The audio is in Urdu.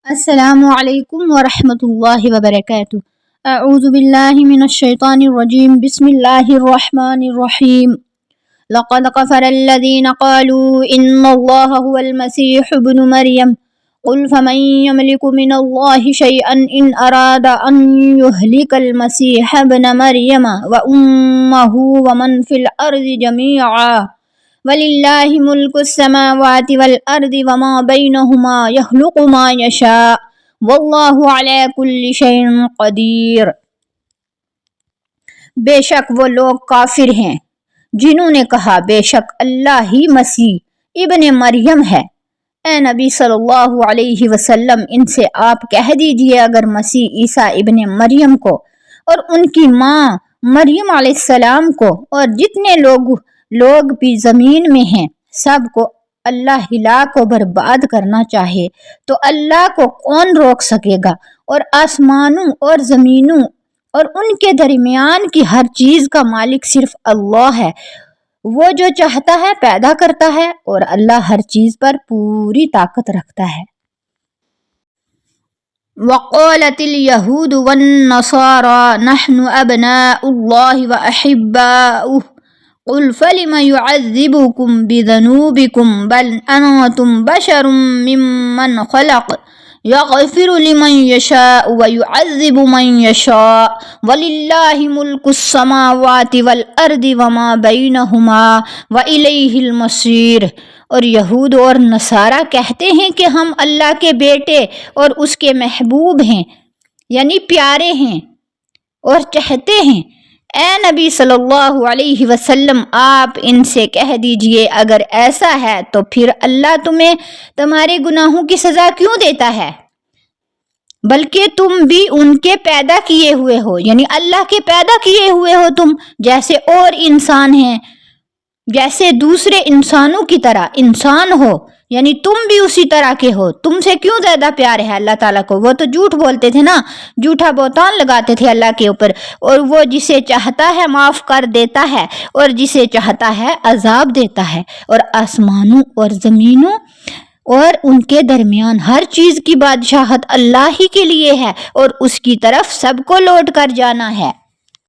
السلام علیکم ورحمۃ اللہ وبرکاتہ۔ اعوذ باللہ من الشیطان الرجیم، بسم اللہ الرحمن الرحیم۔ لقد كفر الذين قالوا ان الله هو المسيح ابن مريم قل فمن يملك من الله شيئا ان اراد ان يهلك المسيح ابن مريم وامه ومن في الارض جميعا وَلِلَّهِ مُلْكُ السَّمَاوَاتِ وَالْأَرْضِ وَمَا بَيْنَهُمَا يَخْلُقُ مَا يَشَاءُ وَاللَّهُ عَلَى كُلِّ شَيْءٍ قَدِيرٌ۔ بے شک وہ لوگ کافر ہیں جنہوں نے کہا بے شک اللہ ہی مسیح ابن مریم ہے۔ اے نبی صلی اللہ علیہ وسلم ان سے آپ کہہ دیجئے اگر مسیح عیسیٰ ابن مریم کو اور ان کی ماں مریم علیہ السلام کو اور جتنے لوگ بھی زمین میں ہیں سب کو اللہ ہلاک و برباد کرنا چاہے تو اللہ کو کون روک سکے گا، اور آسمانوں اور زمینوں اور ان کے درمیان کی ہر چیز کا مالک صرف اللہ ہے، وہ جو چاہتا ہے پیدا کرتا ہے اور اللہ ہر چیز پر پوری طاقت رکھتا ہے۔ وقالت اليهود والنصارى نحن أبناء الله وأحباؤه قل فلم يعذبكم بذنوبكم بل أنتم بشر ممن خلق يغفر لمن يشاء ويعذب من يشاء ولله ملك السماوات والأرض وما بينهما وإليه المصير۔ اور یہود اور نصارہ کہتے ہیں کہ ہم اللہ کے بیٹے اور اس کے محبوب ہیں، یعنی پیارے ہیں، اور چہتے ہیں۔ اے نبی صلی اللہ علیہ وسلم آپ ان سے کہہ دیجئے اگر ایسا ہے تو پھر اللہ تمہیں تمہارے گناہوں کی سزا کیوں دیتا ہے، بلکہ تم بھی ان کے پیدا کیے ہوئے ہو، یعنی اللہ کے پیدا کیے ہوئے ہو تم، جیسے اور انسان ہیں، جیسے دوسرے انسانوں کی طرح انسان ہو، یعنی تم بھی اسی طرح کے ہو، تم سے کیوں زیادہ پیار ہے اللہ تعالیٰ کو۔ وہ تو جھوٹ بولتے تھے نا، جھوٹا بہتان لگاتے تھے اللہ کے اوپر، اور وہ جسے چاہتا ہے معاف کر دیتا ہے اور جسے چاہتا ہے عذاب دیتا ہے، اور آسمانوں اور زمینوں اور ان کے درمیان ہر چیز کی بادشاہت اللہ ہی کے لیے ہے اور اس کی طرف سب کو لوٹ کر جانا ہے۔